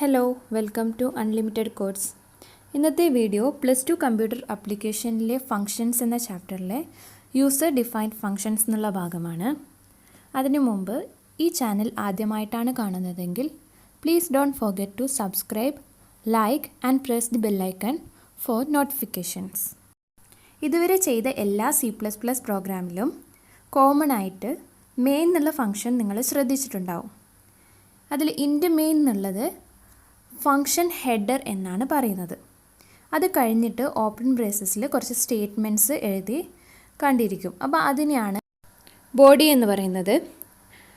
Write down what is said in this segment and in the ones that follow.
Hello welcome to unlimited codes. ഇന്നത്തെ video +2 computer ആപ്ലിക്കേഷനിലെ functions എന്ന ചാപ്റ്ററിലെ യൂസർ ഡിഫൈൻഡ് ഫങ്ഷൻസ് എന്നുള്ള ഭാഗമാണ്. അതിനു മുമ്പ് ഈ ചാനൽ ആദ്യമായിട്ടാണ് കാണുന്നതെങ്കിൽ please don't forget to subscribe, like and press the bell icon for notifications. ഇതുവരെ ചെയ്ത എല്ലാ C++ പ്രോഗ്രാമിലും കോമൺ ആയിട്ട് മെയിൻ എന്നുള്ള ഫങ്ഷൻ നിങ്ങൾ ശ്രദ്ധിച്ചിട്ടുണ്ടാവും. അതിൽ ഇൻറ്റ് മെയിൻ എന്നുള്ളത് ഫങ്ഷൻ ഹെഡർ എന്നാണ് പറയുന്നത്. അത് കഴിഞ്ഞിട്ട് ഓപ്പൺ ബ്രേസസിൽ കുറച്ച് സ്റ്റേറ്റ്മെൻറ്റ്സ് എഴുതി കണ്ടിരിക്കും. അപ്പോൾ അതിനെയാണ് ബോഡി എന്ന് പറയുന്നത്.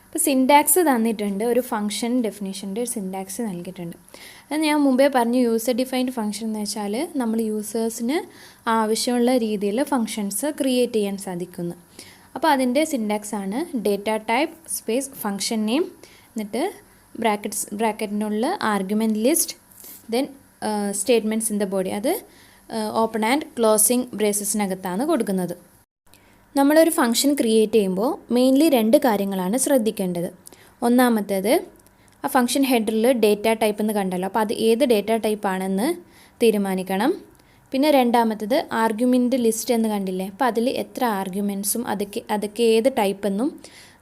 ഇപ്പോൾ സിൻടാക്സ് തന്നിട്ടുണ്ട്, ഒരു ഫങ്ഷൻ ഡെഫിനേഷൻ്റെ ഒരു സിൻടാക്സ് നൽകിയിട്ടുണ്ട്. അത് ഞാൻ മുമ്പേ പറഞ്ഞു, യൂസർ ഡിഫൈൻഡ് ഫങ്ഷൻ എന്ന് വെച്ചാൽ നമ്മൾ യൂസേഴ്സിന് ആവശ്യമുള്ള രീതിയിൽ ഫങ്ഷൻസ് ക്രിയേറ്റ് ചെയ്യാൻ സാധിക്കുന്നു. അപ്പോൾ അതിൻ്റെ സിൻടാക്സ് ആണ് data type space function name, എന്നിട്ട് ബ്രാക്കറ്റിനുള്ള argument list, then statements in the body. അത് ഓപ്പൺ ആൻഡ് ക്ലോസിങ് ബ്രേസസിനകത്താണ് കൊടുക്കുന്നത്. നമ്മളൊരു ഫങ്ഷൻ ക്രിയേറ്റ് ചെയ്യുമ്പോൾ മെയിൻലി 2 കാര്യങ്ങളാണ് ശ്രദ്ധിക്കേണ്ടത്. ഒന്നാമത്തേത്, ആ ഫങ്ഷൻ ഹെഡറിൽ ഡേറ്റ ടൈപ്പ് എന്ന് കണ്ടല്ലോ, അപ്പോൾ അത് ഏത് ഡേറ്റ ടൈപ്പ് ആണെന്ന് തീരുമാനിക്കണം. പിന്നെ രണ്ടാമത്തേത് ആർഗ്യുമെൻറ്റ് ലിസ്റ്റ് എന്ന് കണ്ടില്ലേ, അപ്പോൾ അതിൽ എത്ര ആർഗ്യുമെൻറ്റ്സും അതൊക്കെ ഏത് ടൈപ്പ് എന്നും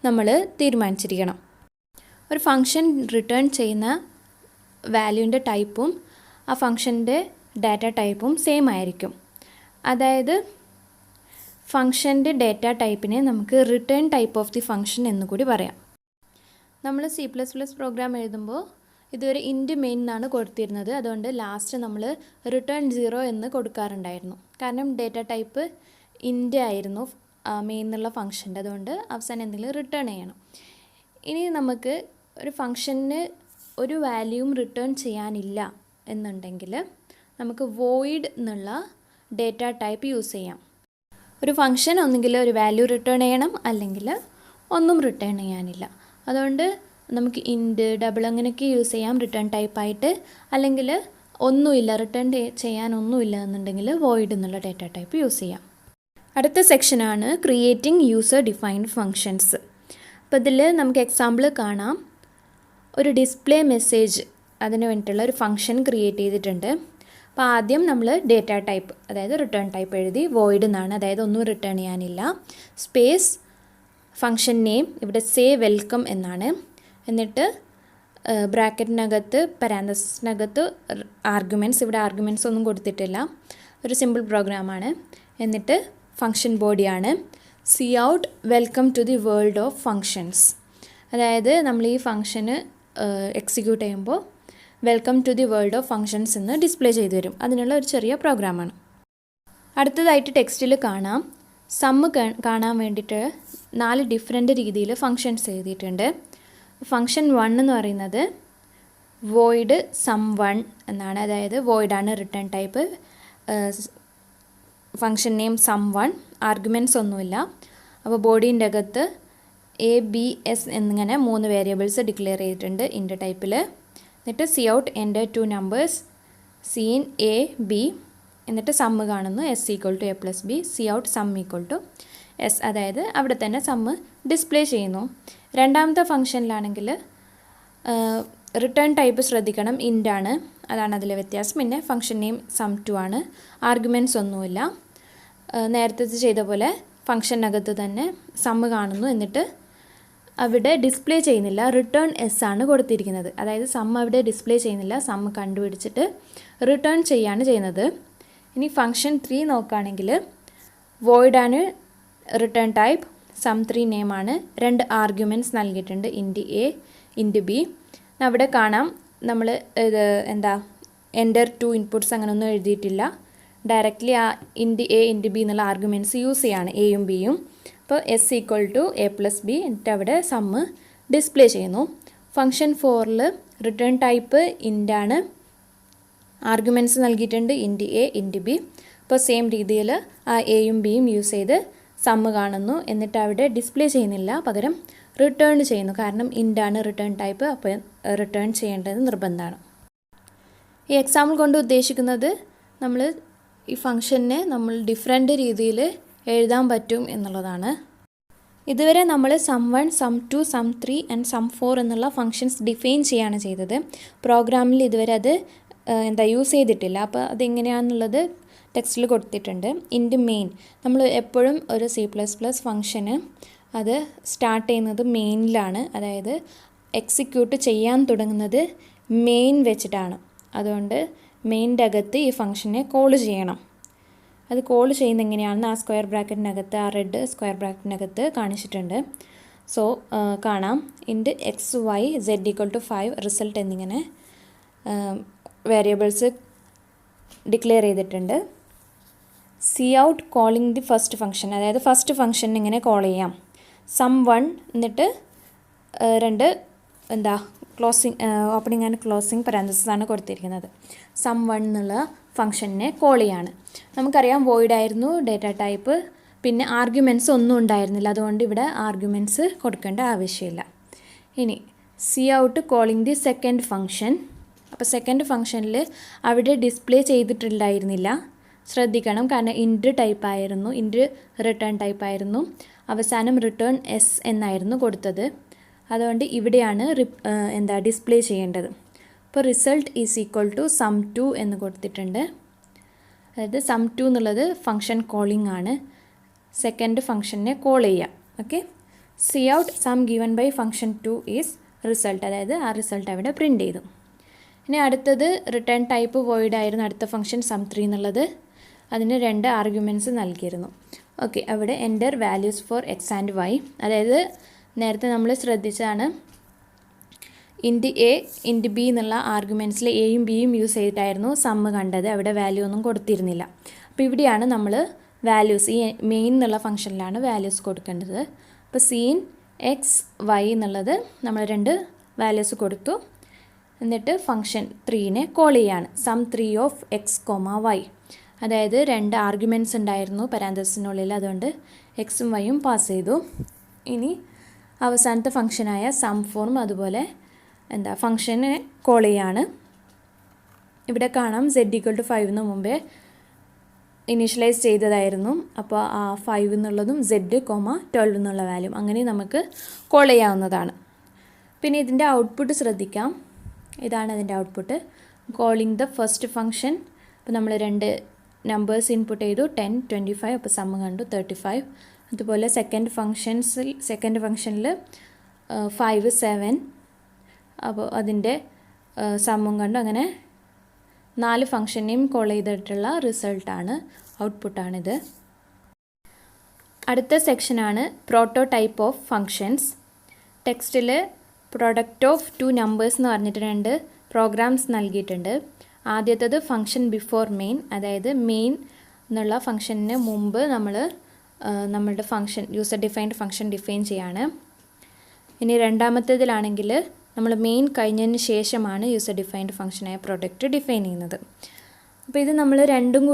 നമ്മൾ തീരുമാനിച്ചിരിക്കണം. ഒരു ഫങ്ഷൻ റിട്ടേൺ ചെയ്യുന്ന വാല്യൂൻ്റെ ടൈപ്പും ആ ഫങ്ഷൻ്റെ ഡാറ്റ ടൈപ്പും സെയിം ആയിരിക്കും. അതായത് ഫങ്ഷൻ്റെ ഡാറ്റ ടൈപ്പിനെ നമുക്ക് return type of the function എന്നുകൂടി പറയാം. നമ്മൾ C++ പ്രോഗ്രാം എഴുതുമ്പോൾ ഇതുവരെ ഇൻറ്റ് മെയിൻ എന്നാണ് കൊടുത്തിരുന്നത്. അതുകൊണ്ട് ലാസ്റ്റ് നമ്മൾ റിട്ടേൺ 0 എന്ന് കൊടുക്കാറുണ്ടായിരുന്നു. കാരണം ഡാറ്റ ടൈപ്പ് ഇൻറ്റ് ആയിരുന്നു മെയിൻ എന്നുള്ള ഫങ്ഷൻ്റെ. അതുകൊണ്ട് അവസാനം എന്തെങ്കിലും റിട്ടേൺ ചെയ്യണം. ഇനി നമുക്ക് ഒരു ഫങ്ഷന് ഒരു വാല്യൂവും റിട്ടേൺ ചെയ്യാനില്ല എന്നുണ്ടെങ്കിൽ നമുക്ക് വോയിഡ് എന്നുള്ള ഡേറ്റ ടൈപ്പ് യൂസ് ചെയ്യാം. ഒരു ഫങ്ഷൻ ഒന്നുകിൽ ഒരു വാല്യൂ റിട്ടേൺ ചെയ്യണം, അല്ലെങ്കിൽ ഒന്നും റിട്ടേൺ ചെയ്യാനില്ല. അതുകൊണ്ട് നമുക്ക് ഇൻറ്റ്, ഡബിൾ അങ്ങനെയൊക്കെ യൂസ് ചെയ്യാം റിട്ടേൺ ടൈപ്പായിട്ട്. അല്ലെങ്കിൽ ഒന്നുമില്ല, റിട്ടേൺ ചെയ്യാനൊന്നുമില്ല എന്നുണ്ടെങ്കിൽ വോയിഡ് എന്നുള്ള ഡേറ്റ ടൈപ്പ് യൂസ് ചെയ്യാം. അടുത്ത സെക്ഷനാണ് ക്രിയേറ്റിംഗ് യൂസർ ഡിഫൈൻഡ് ഫങ്ഷൻസ്. അപ്പോൾ ഇതിൽ നമുക്ക് എക്സാമ്പിൾ കാണാം. ഒരു ഡിസ്പ്ലേ മെസ്സേജ്, അതിന് വേണ്ടിയിട്ടുള്ള ഒരു ഫങ്ഷൻ ക്രിയേറ്റ് ചെയ്തിട്ടുണ്ട്. അപ്പോൾ ആദ്യം നമ്മൾ ഡേറ്റ ടൈപ്പ്, അതായത് റിട്ടേൺ ടൈപ്പ് എഴുതി, വോയിഡ് എന്നാണ്, അതായത് ഒന്നും റിട്ടേൺ ചെയ്യാനില്ല, സ്പേസ് ഫങ്ഷൻ നെയിം, ഇവിടെ സേ വെൽക്കം എന്നാണ്. എന്നിട്ട് ബ്രാക്കറ്റിനകത്ത് പാരാന്തസിസിനകത്ത് ആർഗ്യുമെൻറ്റ്സ്, ഇവിടെ ആർഗ്യുമെൻറ്റ്സ് ഒന്നും കൊടുത്തിട്ടില്ല, ഒരു സിമ്പിൾ പ്രോഗ്രാമാണ്. എന്നിട്ട് ഫങ്ഷൻ ബോഡിയാണ് cout welcome to the world of functions. അതായത് നമ്മൾ ഈ ഫങ്ഷന് എക്സിക്യൂട്ട് ചെയ്യുമ്പോൾ welcome to the world of functions എന്ന് ഡിസ്പ്ലേ ചെയ്തു വരും. അതിനുള്ള ഒരു ചെറിയ പ്രോഗ്രാമാണ്. അടുത്തതായിട്ട് ടെക്സ്റ്റിൽ കാണാം, സമ്മ് കാണാൻ വേണ്ടിയിട്ട് 4 ഡിഫറെൻറ്റ് രീതിയിൽ ഫങ്ഷൻസ് എഴുതിയിട്ടുണ്ട്. ഫങ്ഷൻ 1 എന്ന് പറയുന്നത് വോയിഡ് സം 1 എന്നാണ്. അതായത് വോയിഡാണ് return type. Function name sum 1, arguments ഒന്നുമില്ല. അപ്പോൾ ബോഡീൻ്റെ അകത്ത് ABS എന്നിങ്ങനെ 3 വേരിയബിൾസ് ഡിക്ലെയർ ചെയ്തിട്ടുണ്ട് ഇൻറ്റ് ടൈപ്പിൽ. എന്നിട്ട് cout enter 2 numbers, cin AB, എന്നിട്ട് സമ്മ് കാണുന്നു S = A+B, cout sum = S, അതായത് അവിടെ തന്നെ സമ്മ് ഡിസ്പ്ലേ ചെയ്യുന്നു. രണ്ടാമത്തെ ഫങ്ഷനിലാണെങ്കിൽ റിട്ടേൺ ടൈപ്പ് ശ്രദ്ധിക്കണം, ഇൻറ്റ് ആണ്, അതാണ് അതിലെ വ്യത്യാസം. പിന്നെ ഫങ്ഷൻ നെയിം സം2 ആണ്, ആർഗ്യുമെൻറ്റ്സ് ഒന്നുമില്ല. നേരത്തെ ചെയ്ത പോലെ ഫങ്ഷനകത്ത് തന്നെ സമ്മ് കാണുന്നു, എന്നിട്ട് അവിടെ ഡിസ്പ്ലേ ചെയ്യുന്നില്ല, റിട്ടേൺ S ആണ് കൊടുത്തിരിക്കുന്നത്. അതായത് സമ്മ് അവിടെ ഡിസ്പ്ലേ ചെയ്യുന്നില്ല, സമ്മ് കണ്ടുപിടിച്ചിട്ട് റിട്ടേൺ ചെയ്യാണ് ചെയ്യുന്നത്. ഇനി ഫങ്ഷൻ 3 നോക്കുകയാണെങ്കിൽ വോയിഡാണ് റിട്ടേൺ ടൈപ്പ്, സം3 നെയിമാണ്, 2 ആർഗ്യുമെൻറ്റ്സ് നൽകിയിട്ടുണ്ട്, ഇൻറ്റ് A, ഇൻറ്റ് B. അവിടെ കാണാം നമ്മൾ ഇത് എൻ്റർ 2 ഇൻപുട്ട്സ് അങ്ങനെയൊന്നും എഴുതിയിട്ടില്ല. ഡയറക്റ്റ്ലി ആ ഇൻറ്റ് A, ഇൻറ്റ് B എന്നുള്ള ആർഗ്യുമെൻറ്റ്സ് യൂസ് ചെയ്യാണ്, എയും ബിയും. അപ്പോൾ S = A+B, എന്നിട്ട് അവിടെ സമ്മ് ഡിസ്പ്ലേ ചെയ്യുന്നു. ഫങ്ഷൻ 4ൽ റിട്ടേൺ ടൈപ്പ് ഇൻറ്റാണ്, ആർഗ്യുമെൻറ്റ്സ് നൽകിയിട്ടുണ്ട്, ഇൻറ്റ് A, ഇൻറ്റ് B. അപ്പോൾ സെയിം രീതിയിൽ ആ എയും ബിയും യൂസ് ചെയ്ത് സമ്മ് കാണുന്നു, എന്നിട്ട് അവിടെ ഡിസ്പ്ലേ ചെയ്യുന്നില്ല, പകരം റിട്ടേൺ ചെയ്യുന്നു. കാരണം ഇൻറ്റാണ് റിട്ടേൺ ടൈപ്പ്, അപ്പോൾ റിട്ടേൺ ചെയ്യേണ്ടത് നിർബന്ധമാണ്. ഈ എക്സാമ്പിൾ കൊണ്ട് ഉദ്ദേശിക്കുന്നത് നമ്മൾ ഈ ഫങ്ഷനെ നമ്മൾ ഡിഫറെൻറ്റ് രീതിയിൽ എഴുതാൻ പറ്റും എന്നുള്ളതാണ്. ഇതുവരെ നമ്മൾ sum 1, sum 2, sum 3 and sum 4 എന്നുള്ള ഫങ്ഷൻസ് ഡിഫൈൻ ചെയ്യാണ് ചെയ്തത്. പ്രോഗ്രാമിൽ ഇതുവരെ അത് യൂസ് ചെയ്തിട്ടില്ല. അപ്പോൾ അതെങ്ങനെയാണെന്നുള്ളത് ടെക്സ്റ്റിൽ കൊടുത്തിട്ടുണ്ട്. ഇൻറ്റ് മെയിൻ, നമ്മൾ എപ്പോഴും ഒരു C++ ഫങ്ഷന് അത് സ്റ്റാർട്ട് ചെയ്യുന്നത് മെയിനിലാണ്. അതായത് എക്സിക്യൂട്ട് ചെയ്യാൻ തുടങ്ങുന്നത് മെയിൻ വെച്ചിട്ടാണ്. അതുകൊണ്ട് മെയിൻ്റെ അകത്ത് ഈ ഫങ്ഷനെ കോൾ ചെയ്യണം. അത് കോൾ ചെയ്യുന്നത് എങ്ങനെയാണെന്ന് ആ സ്ക്വയർ ബ്രാക്കറ്റിനകത്ത്, ആ റെഡ് സ്ക്വയർ ബ്രാക്കറ്റിനകത്ത് കാണിച്ചിട്ടുണ്ട്. സോ കാണാം, ഇൻറ്റ് x, y, z=5 റിസൾട്ട് എന്നിങ്ങനെ വേരിയബിൾസ് ഡിക്ലെയർ ചെയ്തിട്ടുണ്ട്. C out calling the first function, അതായത് ഫസ്റ്റ് ഫംഗ്ഷൻ ഇങ്ങനെ കോൾ ചെയ്യാം. സം 1 എന്നിട്ട് closing opening and closing parenthesis ആണ് കൊടുത്തിരിക്കുന്നത്. സം 1 എന്നുള്ള ഫംഗ്ഷനെ കോൾ ചെയ്യാണ്. നമുക്കറിയാം വോയിഡ് ആയിരുന്നു ഡേറ്റ ടൈപ്പ്, പിന്നെ ആർഗ്യുമെൻറ്റ്സ് ഒന്നും ഉണ്ടായിരുന്നില്ല. അതുകൊണ്ട് ഇവിടെ ആർഗ്യുമെൻറ്റ്സ് കൊടുക്കേണ്ട ആവശ്യമില്ല. ഇനി C out calling the second function. അപ്പോൾ സെക്കൻഡ് ഫംഗ്ഷനിൽ അവിടെ ഡിസ്പ്ലേ ചെയ്തിട്ടുണ്ടായിരുന്നില്ല, ശ്രദ്ധിക്കണം. കാരണം ഇൻറ്റ് ടൈപ്പ് ആയിരുന്നു, ഇൻറ്റ് റിട്ടേൺ ടൈപ്പ് ആയിരുന്നു. അവസാനം റിട്ടേൺ എസ് എന്നായിരുന്നു കൊടുത്തത്. അതുകൊണ്ട് ഇവിടെയാണ് ഡിസ്പ്ലേ ചെയ്യേണ്ടത്. അപ്പോൾ result is equal to sum 2 എന്ന് കൊടുത്തിട്ടുണ്ട്. അതായത് സം 2 എന്നുള്ളത് ഫംഗ്ഷൻ കോളിംഗ് ആണ്, സെക്കൻഡ് ഫംഗ്ഷനെ കോൾ ചെയ്യുക. Okay, cout sum given by function 2 is result, അതായത് ആ റിസൾട്ട് അവിടെ പ്രിൻറ്റ് ചെയ്തു. ഇനി അടുത്തത് റിട്ടേൺ ടൈപ്പ് വോയിഡ് ആയിരുന്നു അടുത്ത ഫംഗ്ഷൻ സം 3 എന്നുള്ളത്. അതിന് 2 ആർഗ്യുമെൻറ്റ്സ് നൽകിയിരുന്നു. ഓക്കെ, അവിടെ enter values for x and y. അതായത് നേരത്തെ നമ്മൾ ശ്രദ്ധിച്ചാണ് ഇൻറ്റ് എ, ഇൻറ്റ് ബി എന്നുള്ള ആർഗ്യുമെൻറ്റ്സിൽ എയും ബിയും യൂസ് ചെയ്തിട്ടായിരുന്നു സമ്മ് കണ്ടത്. അവിടെ വാല്യൂ ഒന്നും കൊടുത്തിരുന്നില്ല. അപ്പോൾ ഇവിടെയാണ് നമ്മൾ വാല്യൂസ്, ഈ മെയിൻ എന്നുള്ള ഫംഗ്ഷനിലാണ് വാല്യൂസ് കൊടുക്കേണ്ടത്. അപ്പോൾ സീൻ എക്സ് വൈ എന്നുള്ളത് നമ്മൾ 2 വാല്യൂസ് കൊടുത്തു. എന്നിട്ട് ഫംഗ്ഷൻ 3നെ കോൾ ചെയ്യാണ്. Sum 3 of x, y. അതായത് 2 ആർഗ്യുമെൻറ്റ്സ് ഉണ്ടായിരുന്നു പാരാന്തസിസിനുള്ളിൽ, അതുകൊണ്ട് എക്സും വൈയും പാസ് ചെയ്തു. ഇനി അവസാനത്തെ ഫംഗ്ഷനായ സം 4 അതുപോലെ ഫംഗ്ഷനെ കോൾ ചെയ്യാണ്. ഇവിടെ കാണാം z=5 മുമ്പേ ഇനീഷ്യലൈസ് ചെയ്തതായിരുന്നു. അപ്പോൾ ആ 5 എന്നുള്ളതും z, 12 എന്നുള്ള വാല്യൂ അങ്ങനെ നമുക്ക് കോൾ ചെയ്യാവുന്നതാണ്. പിന്നെ ഇതിൻ്റെ ഔട്ട്പുട്ട് ശ്രദ്ധിക്കാം. ഇതാണ് അതിൻ്റെ output. Calling the first function. അപ്പോൾ നമ്മൾ 2 നമ്പേഴ്സ് ഇൻപുട്ട് ചെയ്തു, 10, 25. അപ്പോൾ സമ്മ് കണ്ടു 35. അതുപോലെ സെക്കൻഡ് ഫംഗ്ഷനിൽ 5, 7. അപ്പോൾ അതിൻ്റെ സമ്മും കണ്ടു. അങ്ങനെ 4 ഫംഗ്ഷനെയും കോൾ ചെയ്തിട്ടുള്ള റിസൾട്ടാണ്, ഔട്ട്പുട്ടാണിത്. അടുത്ത സെക്ഷനാണ് പ്രോട്ടോടൈപ്പ് ഓഫ് ഫങ്ഷൻസ്. ടെക്സ്റ്റിൽ പ്രൊഡക്റ്റ് ഓഫ് 2 നമ്പേഴ്സ് എന്ന് പറഞ്ഞിട്ട് 2 പ്രോഗ്രാംസ് നൽകിയിട്ടുണ്ട്. ആദ്യത്തേത് ഫംഗ്ഷൻ ബിഫോർ മെയിൻ, അതായത് മെയിൻ എന്നുള്ള ഫംഗ്ഷന് മുമ്പ് നമ്മളുടെ function user defined function define ചെയ്യാണ്. ഇനി രണ്ടാമത്തേതിലാണെങ്കിൽ നമ്മൾ മെയിൻ കഴിഞ്ഞതിന് ശേഷമാണ് യൂസർ ഡിഫൈൻഡ് ഫംഗ്ഷനായ പ്രൊഡക്റ്റ് ഡിഫൈൻ ചെയ്യുന്നത്. അപ്പോൾ ഇത് നമ്മൾ രണ്ടും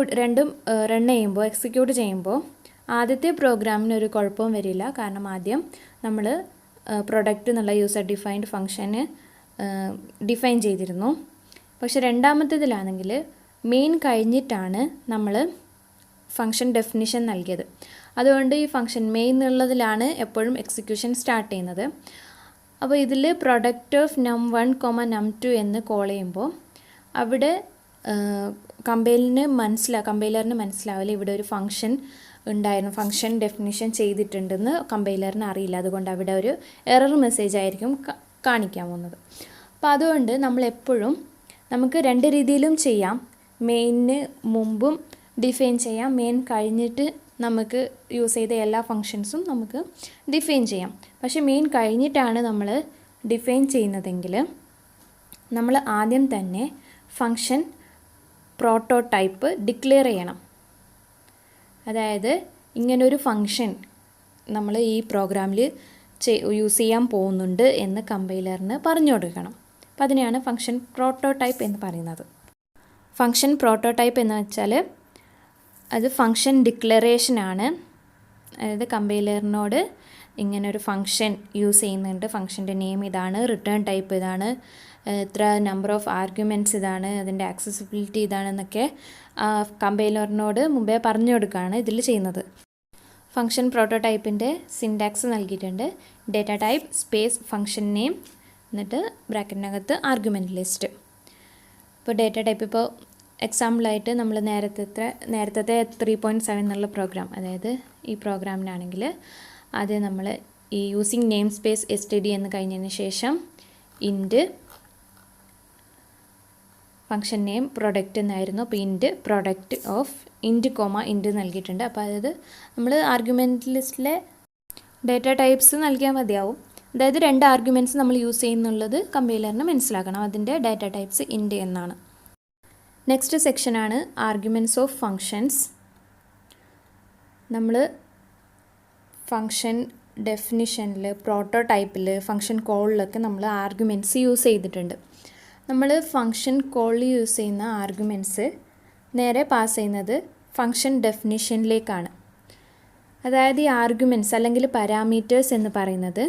റൺ ചെയ്യുമ്പോൾ, എക്സിക്യൂട്ട് ചെയ്യുമ്പോൾ ആദ്യത്തെ പ്രോഗ്രാമിന് ഒരു കുഴപ്പവും വരില്ല. കാരണം ആദ്യം നമ്മൾ പ്രൊഡക്റ്റ് എന്നുള്ള യൂസർ ഡിഫൈൻഡ് ഫംഗ്ഷന് ഡിഫൈൻ ചെയ്തിരുന്നു. പക്ഷെ രണ്ടാമത്തേതിലാണെങ്കിൽ മെയിൻ കഴിഞ്ഞിട്ടാണ് നമ്മൾ ഫംഗ്ഷൻ ഡെഫിനിഷൻ നൽകിയത്. അതുകൊണ്ട് ഈ ഫംഗ്ഷൻ മെയിൻ എന്നുള്ളതിലാണ് എപ്പോഴും എക്സിക്യൂഷൻ സ്റ്റാർട്ട് ചെയ്യുന്നത്. അപ്പോൾ ഇതിൽ പ്രൊഡക്റ്റ് ഓഫ് num1, num2 എന്ന് കോൾ ചെയ്യുമ്പോൾ അവിടെ കമ്പൈലറിന് മനസ്സിലാവില്ല ഇവിടെ ഒരു ഫംഗ്ഷൻ ഉണ്ടായിരുന്നു, ഫംഗ്ഷൻ ഡെഫിനിഷൻ ചെയ്തിട്ടുണ്ടെന്ന് കമ്പൈലറിന് അറിയില്ല. അതുകൊണ്ട് അവിടെ ഒരു എറർ മെസ്സേജ് ആയിരിക്കും കാണിക്കാൻ പോകുന്നത്. അപ്പോൾ അതുകൊണ്ട് നമ്മളെപ്പോഴും നമുക്ക് 2 രീതിയിലും ചെയ്യാം. മെയിനിന് മുമ്പും ഡിഫൈൻ ചെയ്യാം, മെയിൻ കഴിഞ്ഞിട്ട് നമുക്ക് യൂസ് ചെയ്ത എല്ലാ ഫങ്ഷൻസും നമുക്ക് ഡിഫൈൻ ചെയ്യാം. പക്ഷേ മെയിൻ കഴിഞ്ഞിട്ടാണ് നമ്മൾ ഡിഫൈൻ ചെയ്യുന്നതെങ്കിൽ നമ്മൾ ആദ്യം തന്നെ ഫങ്ഷൻ പ്രോട്ടോടൈപ്പ് ഡിക്ലെയർ ചെയ്യണം. അതായത് ഇങ്ങനൊരു ഫങ്ഷൻ നമ്മൾ ഈ പ്രോഗ്രാമിൽ യൂസ് ചെയ്യാൻ പോകുന്നുണ്ട് എന്ന് കമ്പൈലറിന് പറഞ്ഞു കൊടുക്കണം. അപ്പോൾ അതിനെയാണ് ഫങ്ഷൻ പ്രോട്ടോടൈപ്പ് എന്ന് പറയുന്നത്. ഫങ്ഷൻ പ്രോട്ടോടൈപ്പ് എന്ന് വെച്ചാൽ അത് ഫങ്ഷൻ ഡിക്ലറേഷനാണ്. അതായത് കമ്പൈലറിനോട് ഇങ്ങനൊരു ഫങ്ഷൻ യൂസ് ചെയ്യുന്നുണ്ട്, ഫങ്ഷൻ്റെ നെയിം ഇതാണ്, റിട്ടേൺ ടൈപ്പ് ഇതാണ്, ഇത്ര നമ്പർ ഓഫ് ആർഗ്യുമെൻറ്റ്സ് ഇതാണ്, അതിൻ്റെ ആക്സസിബിലിറ്റി ഇതാണെന്നൊക്കെ കമ്പൈലറിനോട് മുമ്പേ പറഞ്ഞു കൊടുക്കുകയാണ് ഇതിൽ ചെയ്യുന്നത്. ഫംഗ്ഷൻ പ്രോട്ടോടൈപ്പിൻ്റെ സിൻടാക്സ് നൽകിയിട്ടുണ്ട്. Data type space function name എന്നിട്ട് ബ്രാക്കറ്റിനകത്ത് ആർഗ്യുമെൻറ്റ് ലിസ്റ്റ്. ഇപ്പോൾ ഡേറ്റ ടൈപ്പ് ഇപ്പോൾ എക്സാമ്പിളായിട്ട് നമ്മൾ നേരത്തെ 3.7 എന്നുള്ള പ്രോഗ്രാം, അതായത് ഈ പ്രോഗ്രാമിനാണെങ്കിൽ ആദ്യം നമ്മൾ ഈ യൂസിങ് നെയിം സ്പേസ് std എന്ന് കഴിഞ്ഞതിന് ശേഷം ഇൻറ്റ് ഫംഗ്ഷൻ നെയിം പ്രൊഡക്റ്റ് എന്നായിരുന്നു. അപ്പോൾ ഇൻറ്റ് പ്രൊഡക്റ്റ് ഓഫ് ഇൻറ്റ് കോമ ഇൻറ്റ് നൽകിയിട്ടുണ്ട്. അപ്പോൾ അതായത് നമ്മൾ ആർഗ്യുമെൻറ്റ് ലിസ്റ്റിലെ ഡേറ്റ ടൈപ്സ് നൽകിയാൽ മതിയാവും. അതായത് 2 ആർഗ്യുമെൻറ്റ്സ് നമ്മൾ യൂസ് ചെയ്യുന്നുള്ളത് കമ്പൈലറിന് മനസ്സിലാക്കണം. അതിൻ്റെ ഡാറ്റ ടൈപ്സ് ഇൻറ്റ് എന്നാണ്. നെക്സ്റ്റ് സെക്ഷനാണ് ആർഗ്യുമെൻറ്റ്സ് ഓഫ് ഫങ്ഷൻസ്. നമ്മൾ ഫങ്ഷൻ ഡെഫിനിഷനിൽ, പ്രോട്ടോടൈപ്പിൽ, ഫങ്ഷൻ കോളിലൊക്കെ നമ്മൾ ആർഗ്യുമെൻറ്റ്സ് യൂസ് ചെയ്തിട്ടുണ്ട്. നമ്മൾ ഫങ്ഷൻ കോളിൽ യൂസ് ചെയ്യുന്ന ആർഗ്യുമെൻറ്റ്സ് നേരെ പാസ് ചെയ്യുന്നത് ഫങ്ഷൻ ഡെഫിനിഷനിലേക്കാണ്. അതായത് ഈ ആർഗ്യുമെൻറ്റ്സ് അല്ലെങ്കിൽ പാരാമീറ്റേഴ്സ് എന്ന് പറയുന്നത്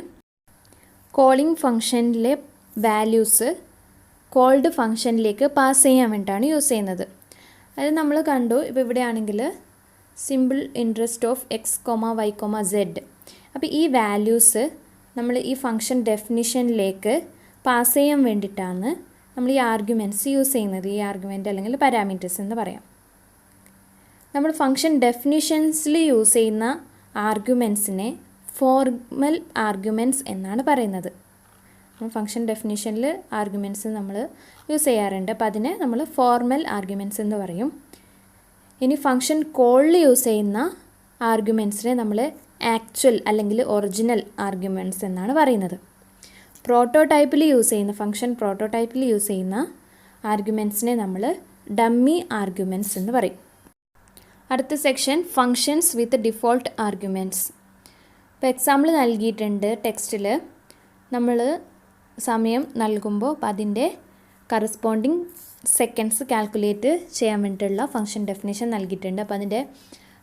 കോളിംഗ് ഫങ്ഷനിലെ വാല്യൂസ് കോൾഡ് ഫങ്ഷനിലേക്ക് പാസ് ചെയ്യാൻ വേണ്ടിയിട്ടാണ് യൂസ് ചെയ്യുന്നത്. അത് നമ്മൾ കണ്ടു. ഇപ്പോൾ ഇവിടെയാണെങ്കിൽ simple interest of x comma y comma z. അപ്പോൾ ഈ വാല്യൂസ് നമ്മൾ ഈ ഫങ്ഷൻ ഡെഫിനിഷനിലേക്ക് പാസ് ചെയ്യാൻ വേണ്ടിയിട്ടാണ് നമ്മൾ ഈ ആർഗ്യുമെൻറ്റ്സ് യൂസ് ചെയ്യുന്നത്. ഈ ആർഗ്യുമെൻറ്റ് അല്ലെങ്കിൽ പാരാമീറ്റേഴ്സ് എന്ന് പറയാം. നമ്മൾ ഫങ്ഷൻ ഡെഫിനിഷൻസിൽ യൂസ് ചെയ്യുന്ന ആർഗ്യുമെൻറ്റ്സിനെ ഫോർമൽ ആർഗ്യുമെൻറ്റ്സ് എന്നാണ് പറയുന്നത്. ഫങ്ഷൻ ഡെഫിനിഷനിൽ ആർഗ്യുമെൻറ്റ്സ് നമ്മൾ യൂസ് ചെയ്യാറുണ്ട്. അപ്പോൾ അതിനെ നമ്മൾ ഫോർമൽ ആർഗ്യുമെൻറ്റ്സ് എന്ന് പറയും. ഇനി ഫങ്ഷൻ കോളിൽ യൂസ് ചെയ്യുന്ന ആർഗ്യുമെൻറ്റ്സിനെ നമ്മൾ ആക്ച്വൽ അല്ലെങ്കിൽ ഒറിജിനൽ ആർഗ്യുമെൻറ്റ്സ് എന്നാണ് പറയുന്നത്. പ്രോട്ടോടൈപ്പിൽ യൂസ് ചെയ്യുന്ന ഫങ്ഷൻ പ്രോട്ടോടൈപ്പിൽ യൂസ് ചെയ്യുന്ന ആർഗ്യുമെൻറ്റ്സിനെ നമ്മൾ ഡമ്മി ആർഗ്യുമെൻറ്റ്സ് എന്ന് പറയും. അടുത്ത സെക്ഷൻ ഫങ്ഷൻസ് വിത്ത് ഡിഫോൾട്ട് ആർഗ്യുമെൻറ്റ്സ്. ഇപ്പോൾ എക്സാമ്പിൾ നൽകിയിട്ടുണ്ട് ടെക്സ്റ്റിൽ. നമ്മൾ സമയം നൽകുമ്പോൾ അപ്പോൾ അതിൻ്റെ കറസ്പോണ്ടിങ് സെക്കൻഡ്സ് കാൽക്കുലേറ്റ് ചെയ്യാൻ വേണ്ടിയിട്ടുള്ള ഫങ്ഷൻ ഡെഫിനിഷൻ നൽകിയിട്ടുണ്ട്. അപ്പോൾ അതിൻ്റെ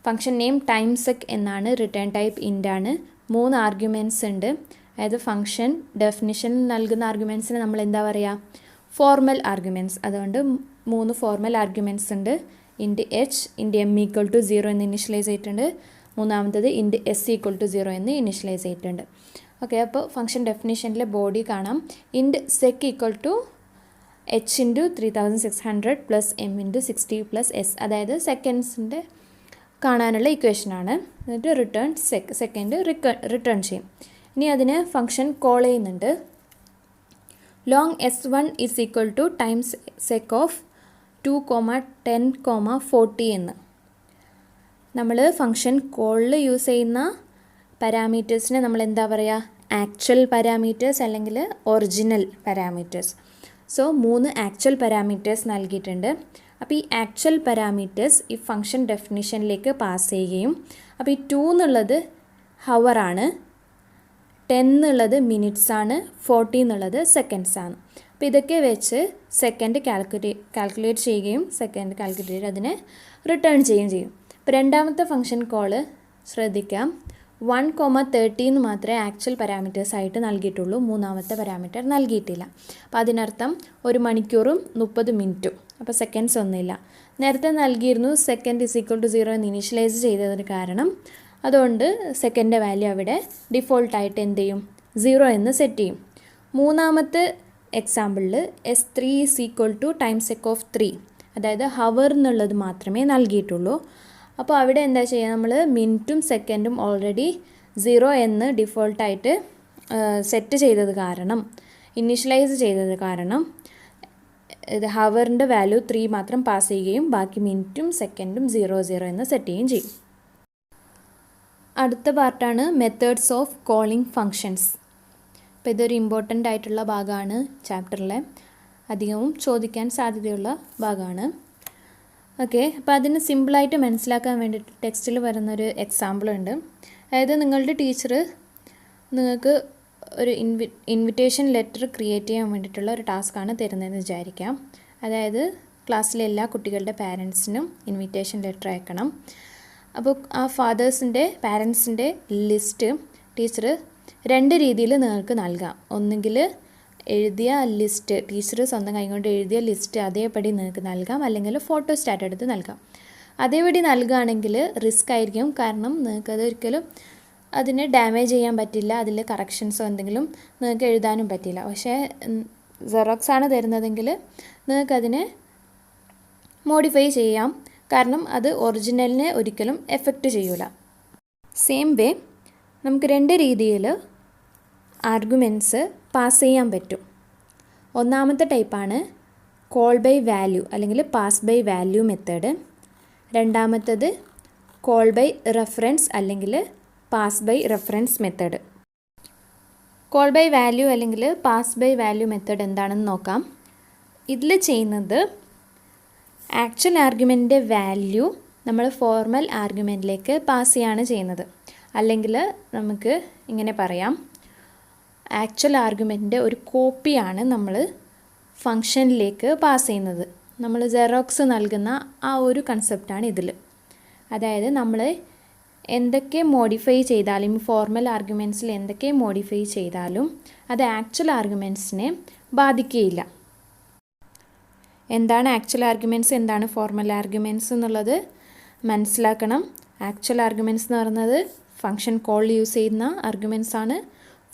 ഫങ്ഷൻ നെയിം ടൈം സെക് എന്നാണ്. റിട്ടേൺ ടൈപ്പ് ഇൻറ്റാണ്. 3 ആർഗ്യുമെൻറ്റ്സ് ഉണ്ട്. അതായത് ഫങ്ഷൻ ഡെഫിനിഷൻ നൽകുന്ന ആർഗ്യുമെൻറ്റ്സിന് നമ്മൾ എന്താ പറയുക? Formal arguments. അതുകൊണ്ട് 3 ഫോർമൽ ആർഗ്യുമെൻറ്റ്സ് ഉണ്ട്. Int h, int m equal to 0 എന്ന് ഇനിഷ്യലൈസ് ചെയ്തിട്ടുണ്ട്. മൂന്നാമത്തത് ഇൻറ്റ് എസ് ഈക്വൽ ടു 0 എന്ന് ഇനിഷ്യലൈസ് ചെയ്തിട്ടുണ്ട്. ഓക്കെ, അപ്പോൾ ഫങ്ഷൻ ഡെഫിനിഷനിലെ ബോഡി കാണാം. Int sec equal to h into 3600 plus m into 60 plus s, അതായത് സെക്കൻഡ്സിൻ്റെ കാണാനുള്ള ഇക്വേഷനാണ്. എന്നിട്ട് റിട്ടേൺ സെക്കൻഡ് റിട്ടേൺ ചെയ്യും. ഇനി അതിന് ഫങ്ഷൻ കോൾ ചെയ്യുന്നുണ്ട്. Long S1 is equal two times sec of 2,10,40 എന്ന്. നമ്മൾ ഫങ്ഷൻ കോളിൽ യൂസ് ചെയ്യുന്ന പാരാമീറ്റേഴ്സിനെ നമ്മൾ എന്താ പറയുക? ആക്ച്വൽ പാരാമീറ്റേഴ്സ് അല്ലെങ്കിൽ original parameters. So 3 actual parameters നൽകിയിട്ടുണ്ട്. അപ്പോൾ ഈ ആക്ച്വൽ പാരാമീറ്റേഴ്സ് ഈ ഫങ്ഷൻ ഡെഫിനിഷനിലേക്ക് പാസ് ചെയ്യുകയും, അപ്പോൾ ഈ 2 എന്നുള്ളത് ഹവറാണ്, 10 എന്നുള്ളത് മിനിറ്റ്സ് ആണ്, 40 എന്നുള്ളത് സെക്കൻഡ്സ് ആണ്. അപ്പോൾ ഇതൊക്കെ വെച്ച് സെക്കൻഡ് കാൽക്കുലേറ്റ് ചെയ്യുകയും സെക്കൻഡ് കാൽക്കുലേറ്റ് അതിനെ റിട്ടേൺ ചെയ്യുകയും ചെയ്യും. ഇപ്പോൾ രണ്ടാമത്തെ ഫങ്ഷൻ കോള് ശ്രദ്ധിക്കാം. 1,30 എന്ന് മാത്രമേ ആക്ച്വൽ പാരാമീറ്റേഴ്സ് ആയിട്ട് നൽകിയിട്ടുള്ളൂ. മൂന്നാമത്തെ പാരാമീറ്റർ നൽകിയിട്ടില്ല. അപ്പോൾ അതിനർത്ഥം 1 മണിക്കൂറും 30 മിനിറ്റും. അപ്പോൾ സെക്കൻഡ്സ് ഒന്നുമില്ല. നേരത്തെ നൽകിയിരുന്നു സെക്കൻഡ് ഇസ് ഈക്വൽ ടു 0 എന്ന് ഇനീഷ്യലൈസ് ചെയ്തതിന് കാരണം. അതുകൊണ്ട് സെക്കൻഡിൻ്റെ വാല്യൂ അവിടെ ഡിഫോൾട്ടായിട്ട് എന്ത് ചെയ്യും? 0 എന്ന് സെറ്റ് ചെയ്യും. മൂന്നാമത്തെ എക്സാമ്പിളിൽ S3 is equal to time sec of 3, അതായത് ഹവർ എന്നുള്ളത് മാത്രമേ നൽകിയിട്ടുള്ളൂ. അപ്പോൾ അവിടെ എന്താ ചെയ്യുക? നമ്മൾ മിനിറ്റും സെക്കൻഡും ഓൾറെഡി 0 എന്ന് ഡിഫോൾട്ടായിട്ട് സെറ്റ് ചെയ്തത് കാരണം, ഇനീഷ്യലൈസ് ചെയ്തത് കാരണം ഇത് ഹവറിൻ്റെ വാല്യൂ 3 മാത്രം പാസ് ചെയ്യുകയും ബാക്കി മിനിറ്റും സെക്കൻഡും 0 എന്ന് സെറ്റ് ചെയ്യുകയും ചെയ്യും. അടുത്ത പാർട്ടാണ് മെത്തേഡ്സ് ഓഫ് കോളിംഗ് ഫങ്ഷൻസ്. അപ്പോൾ ഇതൊരു ഇമ്പോർട്ടൻ്റ് ആയിട്ടുള്ള ഭാഗമാണ് ചാപ്റ്ററിലെ, അധികവും ചോദിക്കാൻ സാധ്യതയുള്ള ഭാഗമാണ്. ഓക്കെ, അപ്പോൾ അതിന് സിമ്പിളായിട്ട് മനസ്സിലാക്കാൻ വേണ്ടിയിട്ട് ടെക്സ്റ്റിൽ വരുന്നൊരു എക്സാമ്പിൾ ഉണ്ട്. അതായത് നിങ്ങളുടെ ടീച്ചർ നിങ്ങൾക്ക് ഒരു ഇൻവിറ്റേഷൻ ലെറ്റർ ക്രിയേറ്റ് ചെയ്യാൻ വേണ്ടിയിട്ടുള്ള ഒരു ടാസ്ക്കാണ് തരുന്നതെന്ന് വിചാരിക്കാം. അതായത് ക്ലാസ്സിലെ എല്ലാ കുട്ടികളുടെ പാരൻസിനും ഇൻവിറ്റേഷൻ ലെറ്റർ അയക്കണം. അപ്പോൾ ആ പാരൻസിൻ്റെ ലിസ്റ്റ് ടീച്ചർ 2 രീതിയിൽ നിങ്ങൾക്ക് നൽകാം. ഒന്നുകിൽ എഴുതിയ ലിസ്റ്റ്, ടീച്ചർ സ്വന്തം കൈകൊണ്ട് എഴുതിയ ലിസ്റ്റ് അതേപടി നിങ്ങൾക്ക് നൽകാം, അല്ലെങ്കിൽ ഫോട്ടോ സ്റ്റാറ്റ് എടുത്ത് നൽകാം. അതേപടി നൽകുകയാണെങ്കിൽ റിസ്ക് ആയിരിക്കും. കാരണം നിങ്ങൾക്കത് ഒരിക്കലും അതിനെ ഡാമേജ് ചെയ്യാൻ പറ്റില്ല, അതിൽ കറക്ഷൻസോ എന്തെങ്കിലും നിങ്ങൾക്ക് എഴുതാനും പറ്റില്ല. പക്ഷേ സെറോക്സ് ആണ് തരുന്നതെങ്കിൽ നിങ്ങൾക്കതിനെ മോഡിഫൈ ചെയ്യാം, കാരണം അത് ഒറിജിനലിനെ ഒരിക്കലും എഫക്റ്റ് ചെയ്യൂല. സെയിം വേ നമുക്ക് 2 രീതിയിൽ ആർഗ്യുമെൻറ്റ്സ് പാസ് ചെയ്യാൻ പറ്റും. ഒന്നാമത്തെ ടൈപ്പാണ് കോൾ ബൈ വാല്യൂ അല്ലെങ്കിൽ പാസ് ബൈ വാല്യൂ മെത്തേഡ്. രണ്ടാമത്തത് കോൾ ബൈ റെഫറൻസ് അല്ലെങ്കിൽ pass by reference method. Call by value അല്ലെങ്കിൽ പാസ് ബൈ വാല്യൂ മെത്തേഡ് എന്താണെന്ന് നോക്കാം. ഇതിൽ ചെയ്യുന്നത് ആക്ച്വൽ ആർഗ്യുമെൻറ്റിൻ്റെ വാല്യൂ നമ്മൾ ഫോർമൽ ആർഗ്യുമെൻറ്റിലേക്ക് പാസ് ചെയ്യാണ് ചെയ്യുന്നത്. അല്ലെങ്കിൽ നമുക്ക് ഇങ്ങനെ പറയാം, ആക്ച്വൽ ആർഗ്യുമെൻറ്റിൻ്റെ ഒരു കോപ്പിയാണ് നമ്മൾ ഫങ്ഷനിലേക്ക് പാസ് ചെയ്യുന്നത്. നമ്മൾ സെറോക്സ് നൽകുന്ന ആ ഒരു കൺസെപ്റ്റാണ് ഇതിൽ. അതായത് നമ്മൾ എന്തൊക്കെ മോഡിഫൈ ചെയ്താലും, ഫോർമൽ ആർഗ്യുമെൻറ്റ്സിൽ എന്തൊക്കെ മോഡിഫൈ ചെയ്താലും അത് ആക്ച്വൽ ആർഗ്യുമെൻറ്റ്സിനെ ബാധിക്കുകയില്ല. എന്താണ് ആക്ച്വൽ ആർഗ്യുമെൻറ്റ്സ്, എന്താണ് ഫോർമൽ ആർഗ്യുമെൻറ്റ്സ് എന്നുള്ളത് മനസ്സിലാക്കണം. ആക്ച്വൽ ആർഗ്യുമെൻറ്റ്സ് എന്ന് പറയുന്നത് ഫങ്ഷൻ കോൾ യൂസ് ചെയ്യുന്ന ആർഗ്യുമെൻറ്റ്സ് ആണ്.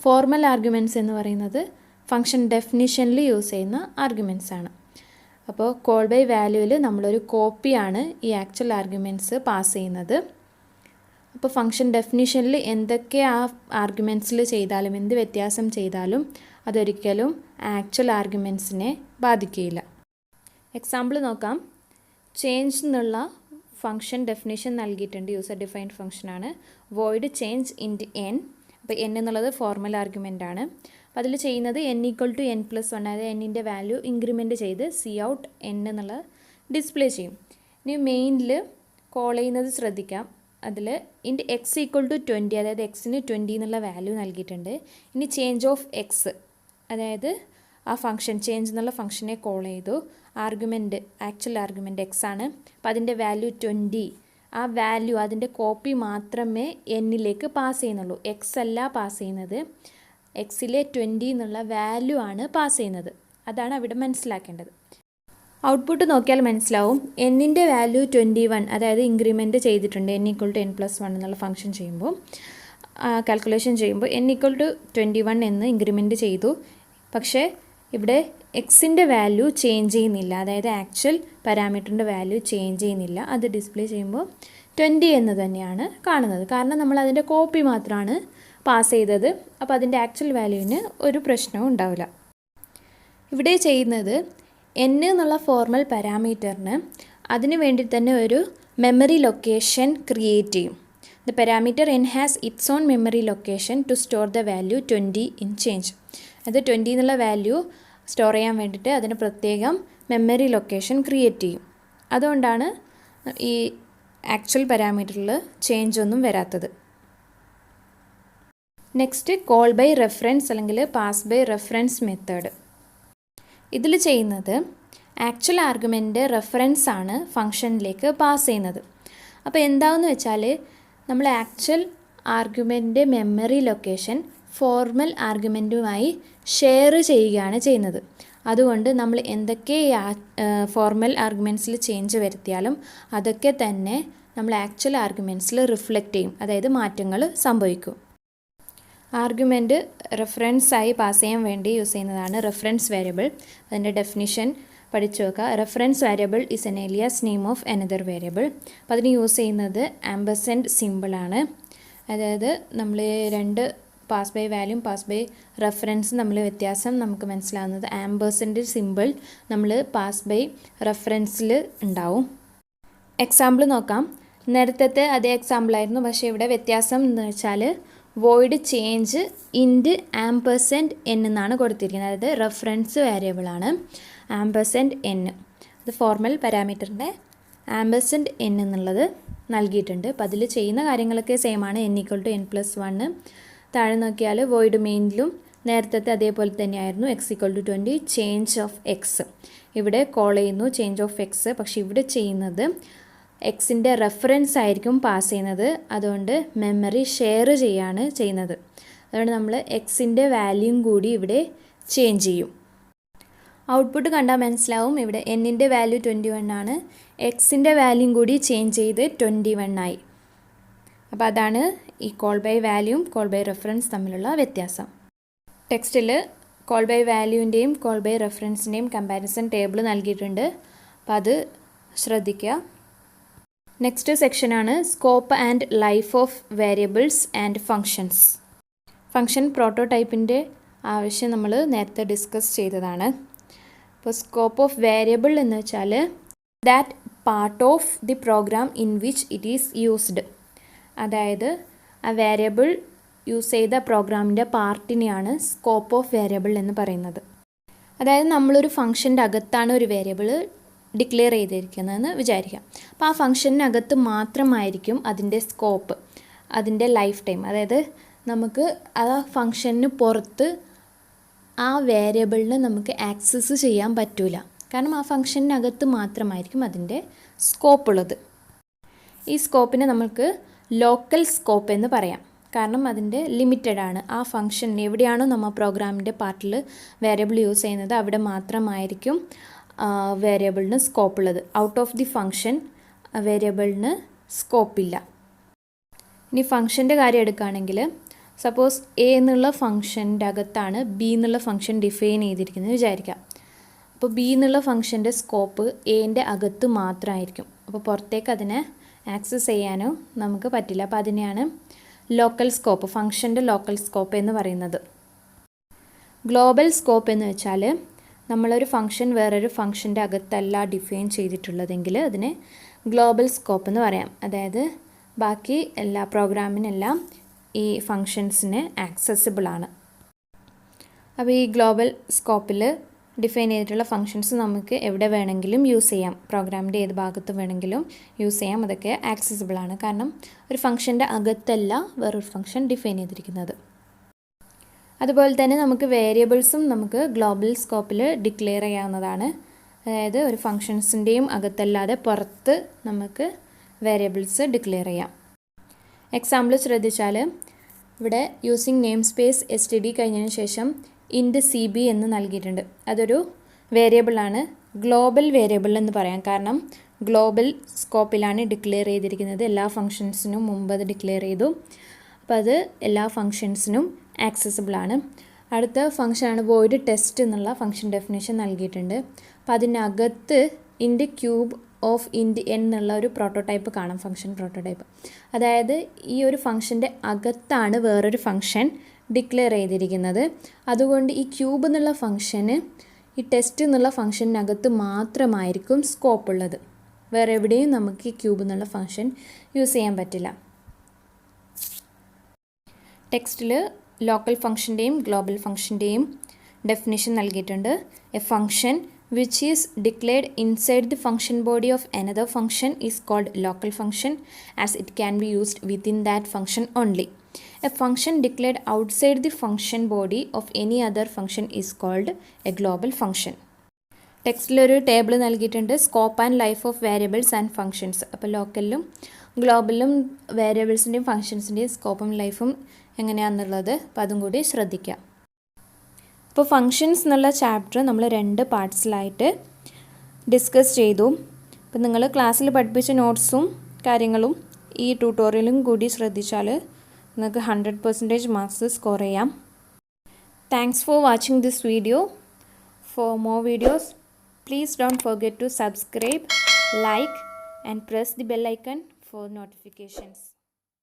ഫോർമൽ ആർഗ്യുമെൻറ്റ്സ് എന്ന് പറയുന്നത് ഫങ്ഷൻ ഡെഫിനിഷനിൽ യൂസ് ചെയ്യുന്ന ആർഗ്യുമെൻറ്റ്സ് ആണ്. അപ്പോൾ കോൾ ബൈ വാല്യൂവിൽ നമ്മളൊരു കോപ്പിയാണ് ഈ ആക്ച്വൽ ആർഗ്യുമെൻറ്റ്സ് പാസ് ചെയ്യുന്നത്. അപ്പോൾ ഫങ്ഷൻ ഡെഫിനിഷനിൽ എന്തൊക്കെ ആ ആർഗ്യുമെൻറ്റ്സിൽ ചെയ്താലും, എന്ത് വ്യത്യാസം ചെയ്താലും അതൊരിക്കലും ആക്ച്വൽ ആർഗ്യുമെൻറ്റ്സിനെ ബാധിക്കുകയില്ല. എക്സാമ്പിൾ നോക്കാം. ചേഞ്ച് എന്നുള്ള ഫങ്ഷൻ ഡെഫിനിഷൻ നൽകിയിട്ടുണ്ട്. യൂസർ ഡിഫൈൻഡ് ഫങ്ഷനാണ്. Void change int n. അപ്പോൾ എൻ എന്നുള്ളത് ഫോർമൽ ആർഗ്യുമെൻ്റ് ആണ്. അപ്പോൾ അതിൽ ചെയ്യുന്നത് n = n+1, അതായത് എന്നിൻ്റെ വാല്യൂ ഇൻക്രിമെൻറ്റ് ചെയ്ത് സി ഔട്ട് n എന്നുള്ള ഡിസ്പ്ലേ ചെയ്യും. ഇനി മെയിനിൽ കോൾ ചെയ്യുന്നത് ശ്രദ്ധിക്കാം. അതിൽ ഇൻറ്റ് x = 20, അതായത് എക്സിന് 20 എന്നുള്ള വാല്യൂ നൽകിയിട്ടുണ്ട്. ഇനി ചേഞ്ച് ഓഫ് എക്സ്, അതായത് ആ ഫംഗ്ഷൻ ചേഞ്ച് എന്നുള്ള ഫംഗ്ഷനെ കോൾ ചെയ്തു. ആർഗ്യുമെൻറ്റ് ആക്ച്വൽ ആർഗ്യുമെൻറ്റ് എക്സ് ആണ്. അപ്പോൾ അതിൻ്റെ വാല്യൂ 20. ആ വാല്യൂ അതിൻ്റെ കോപ്പി മാത്രമേ എന്നിലേക്ക് പാസ് ചെയ്യുന്നുള്ളൂ. എക്സ് അല്ല പാസ് ചെയ്യുന്നത്, എക്സിലെ 20 എന്നുള്ള വാല്യൂ ആണ് പാസ് ചെയ്യുന്നത്. അതാണ് അവിടെ മനസ്സിലാക്കേണ്ടത്. ഔട്ട്പുട്ട് നോക്കിയാൽ മനസ്സിലാവും. എന്നിൻ്റെ വാല്യൂ 21, അതായത് ഇൻക്രിമെൻറ്റ് ചെയ്തിട്ടുണ്ട്. n = n+1 എന്നുള്ള ഫംഗ്ഷൻ ചെയ്യുമ്പോൾ, കാൽക്കുലേഷൻ ചെയ്യുമ്പോൾ n = 21 എന്ന് ഇൻക്രിമെൻറ്റ് ചെയ്തു. പക്ഷേ ഇവിടെ എക്സിൻ്റെ വാല്യൂ ചേഞ്ച് ചെയ്യുന്നില്ല, അതായത് ആക്ച്വൽ പാരാമീറ്ററിൻ്റെ വാല്യൂ ചേഞ്ച് ചെയ്യുന്നില്ല. അത് ഡിസ്പ്ലേ ചെയ്യുമ്പോൾ 20 എന്ന് തന്നെയാണ് കാണുന്നത്. കാരണം നമ്മൾ അതിൻ്റെ കോപ്പി മാത്രമാണ് പാസ് ചെയ്തത്. അപ്പോൾ അതിൻ്റെ ആക്ച്വൽ വാല്യൂവിന് ഒരു പ്രശ്നവും ഉണ്ടാവില്ല. ഇവിടെ ചെയ്യുന്നത് n എന്നുള്ള ഫോർമൽ പാരാമീറ്ററിന് അതിന് വേണ്ടി തന്നെ ഒരു മെമ്മറി ലൊക്കേഷൻ ക്രിയേറ്റ് ചെയ്യും. The parameter n has its own memory location to store the value 20 in change. അത് 20 എന്നുള്ള വാല്യൂ സ്റ്റോർ ചെയ്യാൻ വേണ്ടിയിട്ട് അതിന് പ്രത്യേകം മെമ്മറി ലൊക്കേഷൻ ക്രിയേറ്റ് ചെയ്യും. അതുകൊണ്ടാണ് ഈ ആക്ച്വൽ പാരാമീറ്ററിൽ ചേഞ്ച് ഒന്നും വരാത്തത്. നെക്സ്റ്റ് കോൾ ബൈ റെഫറൻസ് അല്ലെങ്കിൽ പാസ് ബൈ റെഫറൻസ് മെത്തേഡ്. ഇതിൽ ചെയ്യുന്നത് ആക്ച്വൽ ആർഗ്യുമെൻ്റ് റെഫറൻസ് ആണ് ഫംഗ്ഷനിലേക്ക് പാസ് ചെയ്യുന്നത്. അപ്പോൾ എന്താണെന്ന് വെച്ചാൽ നമ്മൾ actual argument memory location formal ആർഗ്യുമെൻറ്റുമായി ഷെയർ ചെയ്യുകയാണ് ചെയ്യുന്നത്. അതുകൊണ്ട് നമ്മൾ എന്തൊക്കെ ഫോർമൽ ആർഗ്യുമെൻറ്റ്സിൽ ചേഞ്ച് വരുത്തിയാലും അതൊക്കെ തന്നെ നമ്മൾ ആക്ച്വൽ ആർഗ്യുമെൻറ്റ്സിൽ റിഫ്ലക്റ്റ് ചെയ്യും, അതായത് മാറ്റങ്ങൾ സംഭവിക്കും. ആർഗ്യുമെൻറ്റ് റെഫറൻസായി പാസ് ചെയ്യാൻ വേണ്ടി യൂസ് ചെയ്യുന്നതാണ് റെഫറൻസ് വേരിയബിൾ. അതിൻ്റെ ഡെഫിനിഷൻ പഠിച്ചു വെക്കുക. Reference variable is an alias name of another variable. അപ്പോൾ അതിന് യൂസ് ചെയ്യുന്നത് ആംപർസൻഡ് സിമ്പിളാണ്. അതായത് നമ്മൾ രണ്ട് pass by value pass by reference നമ്മൾ വ്യത്യാസം നമുക്ക് മനസ്സിലാവുന്നത് ആംപർസൻഡ് സിമ്പിൾ നമ്മൾ പാസ് ബൈ റെഫറൻസിൽ ഉണ്ടാവും. എക്സാമ്പിൾ നോക്കാം. നേരത്തെ അതേ എക്സാമ്പിളായിരുന്നു, പക്ഷേ ഇവിടെ വ്യത്യാസം എന്ന് വെച്ചാൽ വോയിഡ് ചേഞ്ച് ഇൻറ്റ് ആംപർസൻഡ് എൻ എന്നാണ് കൊടുത്തിരിക്കുന്നത്. അതായത് റെഫറൻസ് വേരിയബിളാണ് ആംപർസൻഡ് എൻ. അത് ഫോർമൽ പാരാമീറ്ററിൻ്റെ ആംപർസൻഡ് എൻ എന്നുള്ളത് നൽകിയിട്ടുണ്ട്. അപ്പോൾ അതിൽ ചെയ്യുന്ന കാര്യങ്ങളൊക്കെ സെയിം ആണ്. n = n+1. താഴെ നോക്കിയാൽ വോയിഡ് മെയിനിലും നേരത്തെ അതേപോലെ തന്നെയായിരുന്നു. x = 20 change of X. ഇവിടെ കോൾ ചെയ്യുന്നു ചേഞ്ച് ഓഫ് എക്സ്, പക്ഷേ ഇവിടെ ചെയ്യുന്നത് എക്സിൻ്റെ റെഫറൻസ് ആയിരിക്കും പാസ് ചെയ്യുന്നത്. അതുകൊണ്ട് മെമ്മറി ഷെയർ ചെയ്യാണ് ചെയ്യുന്നത്. അതുകൊണ്ട് നമ്മൾ എക്സിൻ്റെ വാല്യൂം കൂടി ഇവിടെ ചേഞ്ച് ചെയ്യും. ഔട്ട്പുട്ട് കണ്ടാൽ മനസ്സിലാവും ഇവിടെ എന്നിൻ്റെ വാല്യൂ 21 ആണ്, എക്സിൻ്റെ വാല്യൂം കൂടി ചേഞ്ച് ചെയ്ത് 21 ആയി. അപ്പോൾ അതാണ് ഈ call by value call by reference തമ്മിലുള്ള വ്യത്യാസം. ടെക്സ്റ്റിൽ കോൾ ബൈ വാല്യൂവിൻ്റെയും കോൾ ബൈ റെഫറൻസിൻ്റെയും കമ്പാരിസൺ ടേബിൾ നൽകിയിട്ടുണ്ട്. അപ്പോൾ അത് ശ്രദ്ധിക്കുക. നെക്സ്റ്റ് സെക്ഷനാണ് scope and life of variables and functions. Function പ്രോട്ടോടൈപ്പിൻ്റെ ആവശ്യം നമ്മൾ നേരത്തെ ഡിസ്കസ് ചെയ്തതാണ്. അപ്പോൾ സ്കോപ്പ് ഓഫ് വേരിയബിൾ എന്ന് വെച്ചാൽ that part of the program in which it is used. അതായത് ആ വേരിയബിൾ യൂസ് ചെയ്ത പ്രോഗ്രാമിൻ്റെ പാർട്ടിനെയാണ് സ്കോപ്പ് ഓഫ് വേരിയബിൾ എന്ന് പറയുന്നത്. അതായത് നമ്മളൊരു ഫംഗ്ഷൻ്റെ അകത്താണ് ഒരു വേരിയബിൾ ഡിക്ലെയർ ചെയ്തിരിക്കുന്നതെന്ന് വിചാരിക്കാം. അപ്പോൾ ആ ഫംഗ്ഷനകത്ത് മാത്രമായിരിക്കും അതിൻ്റെ സ്കോപ്പ്, അതിൻ്റെ ലൈഫ് ടൈം. അതായത് നമുക്ക് ആ ഫംഗ്ഷന് പുറത്ത് ആ വേരിയബിളിന് നമുക്ക് ആക്സസ് ചെയ്യാൻ പറ്റില്ല. കാരണം ആ ഫംഗ്ഷനകത്ത് മാത്രമായിരിക്കും അതിൻ്റെ സ്കോപ്പ് ഉള്ളത്. ഈ സ്കോപ്പിനെ നമുക്ക് ലോക്കൽ സ്കോപ്പ് എന്ന് പറയാം. കാരണം അതിൻ്റെ ലിമിറ്റഡ് ആണ്. ആ ഫംഗ്ഷൻ എവിടെയാണോ നമ്മൾ പ്രോഗ്രാമിൻ്റെ പാർട്ടിൽ വേരിയബിൾ യൂസ് ചെയ്യുന്നത് അവിടെ മാത്രമായിരിക്കും വേരിയബിളിന് സ്കോപ്പ് ഉള്ളത്. ഔട്ട് ഓഫ് ദി ഫംഗ്ഷൻ വേരിയബിളിന് സ്കോപ്പില്ല. ഇനി ഫംഗ്ഷൻ്റെ കാര്യം എടുക്കുകയാണെങ്കിൽ സപ്പോസ് എ എന്നുള്ള ഫംഗ്ഷൻ്റെ അകത്താണ് ബി എന്നുള്ള ഫംഗ്ഷൻ ഡിഫൈൻ ചെയ്തിരിക്കുന്നത് വിചാരിക്കാം. അപ്പോൾ ബി എന്നുള്ള ഫംഗ്ഷൻ്റെ സ്കോപ്പ് എൻ്റെ അകത്ത് മാത്രമായിരിക്കും. അപ്പോൾ പുറത്തേക്ക് അതിനെ ആക്സസ് ചെയ്യാനോ നമുക്ക് പറ്റില്ല. അപ്പോൾ അതിനെയാണ് ലോക്കൽ സ്കോപ്പ്, ഫംഗ്ഷൻ്റെ ലോക്കൽ സ്കോപ്പ് എന്ന് പറയുന്നത്. ഗ്ലോബൽ സ്കോപ്പ് എന്ന് വെച്ചാൽ നമ്മളൊരു ഫംഗ്ഷൻ വേറൊരു ഫംഗ്ഷൻ്റെ അകത്തല്ല ഡിഫൈൻ ചെയ്തിട്ടുള്ളതെങ്കിൽ അതിനെ ഗ്ലോബൽ സ്കോപ്പ് എന്ന് പറയാം. അതായത് ബാക്കി എല്ലാ പ്രോഗ്രാമിനെല്ലാം ഈ ഫങ്ഷൻസിന് ആക്സസിബിൾ ആണ്. അപ്പോൾ ഈ ഗ്ലോബൽ സ്കോപ്പിൽ ഡിഫൈൻ ചെയ്തിട്ടുള്ള ഫങ്ഷൻസ് നമുക്ക് എവിടെ വേണമെങ്കിലും യൂസ് ചെയ്യാം, പ്രോഗ്രാമിൻ്റെ ഏത് ഭാഗത്ത് വേണമെങ്കിലും യൂസ് ചെയ്യാം. അതൊക്കെ ആക്സസിബിൾ ആണ്. കാരണം ഒരു ഫംഗ്ഷൻ്റെ അകത്തല്ല വേറൊരു ഫംഗ്ഷൻ ഡിഫൈൻ ചെയ്തിരിക്കുന്നത്. അതുപോലെ തന്നെ നമുക്ക് വേരിയബിൾസും നമുക്ക് ഗ്ലോബൽ സ്കോപ്പിൽ ഡിക്ലെയർ ചെയ്യാവുന്നതാണ്. അതായത് ഒരു ഫങ്ഷൻസിൻ്റെയും അകത്തല്ലാതെ പുറത്ത് നമുക്ക് വേരിയബിൾസ് ഡിക്ലെയർ ചെയ്യാം. എക്സാമ്പിൾ ശ്രദ്ധിച്ചാൽ ഇവിടെ യൂസിങ് നെയിം സ്പേസ് std കഴിഞ്ഞതിന് ശേഷം ഇൻറ്റ് cb എന്ന് നൽകിയിട്ടുണ്ട്. അതൊരു വേരിയബിളാണ്, ഗ്ലോബൽ വേരിയബിൾ എന്ന് പറയാം. കാരണം ഗ്ലോബൽ സ്കോപ്പിലാണ് ഡിക്ലെയർ ചെയ്തിരിക്കുന്നത്. എല്ലാ ഫങ്ഷൻസിനും മുമ്പ് അത് ഡിക്ലെയർ ചെയ്തു. അപ്പോൾ അത് എല്ലാ ഫങ്ഷൻസിനും ആക്സസിബിൾ ആണ്. അടുത്ത ഫംഗ്ഷനാണ് വോയിഡ് ടെസ്റ്റ് എന്നുള്ള ഫംഗ്ഷൻ ഡെഫിനേഷൻ നൽകിയിട്ടുണ്ട്. അപ്പോൾ അതിനകത്ത് ഇൻറ്റ് ക്യൂബ് ഓഫ് ഇൻറ്റ് n എന്നുള്ള ഒരു പ്രോട്ടോടൈപ്പ് കാണാം, ഫംഗ്ഷൻ പ്രോട്ടോടൈപ്പ്. അതായത് ഈ ഒരു ഫംഗ്ഷൻ്റെ അകത്താണ് വേറൊരു ഫംഗ്ഷൻ ഡിക്ലെയർ ചെയ്തിരിക്കുന്നത്. അതുകൊണ്ട് ഈ ക്യൂബ് എന്നുള്ള ഫംഗ്ഷന് ഈ ടെസ്റ്റ് എന്നുള്ള ഫംഗ്ഷനകത്ത് മാത്രമായിരിക്കും സ്കോപ്പ് ഉള്ളത്. വേറെ എവിടെയും നമുക്ക് ഈ ക്യൂബ് എന്നുള്ള ഫംഗ്ഷൻ യൂസ് ചെയ്യാൻ പറ്റില്ല. ടെക്സ്റ്റിൽ ലോക്കൽ ഫംഗ്ഷൻ്റെയും ഗ്ലോബൽ ഫംഗ്ഷൻ്റെയും ഡെഫിനിഷൻ നൽകിയിട്ടുണ്ട്. A function which is declared inside the function body of another function is called local function, as it can be used within that function only. A function declared outside the function body of any other function is called a global function. ടെക്സ്റ്റിലൊരു table നൽകിയിട്ടുണ്ട്, scope and life of variables and functions. അപ്പോൾ ലോക്കലിലും ഗ്ലോബലിലും വേരിയബിൾസിൻ്റെയും ഫങ്ഷൻസിൻ്റെയും സ്കോപ്പും ലൈഫും എങ്ങനെയാണെന്നുള്ളത് അപ്പോൾ അതും കൂടി ശ്രദ്ധിക്കാം. ഇപ്പോൾ ഫങ്ഷൻസ് എന്നുള്ള ചാപ്റ്റർ നമ്മൾ 2 പാർട്സിലായിട്ട് ഡിസ്കസ് ചെയ്തു. അപ്പോൾ നിങ്ങൾ ക്ലാസ്സിൽ പഠിപ്പിച്ച നോട്ട്സും കാര്യങ്ങളും ഈ ട്യൂട്ടോറിയലും കൂടി ശ്രദ്ധിച്ചാൽ നിങ്ങൾക്ക് 100% മാർക്സ് സ്കോർ ചെയ്യാം. Thanks for watching this video. For more videos please don't forget to subscribe, like and press the bell icon for notifications.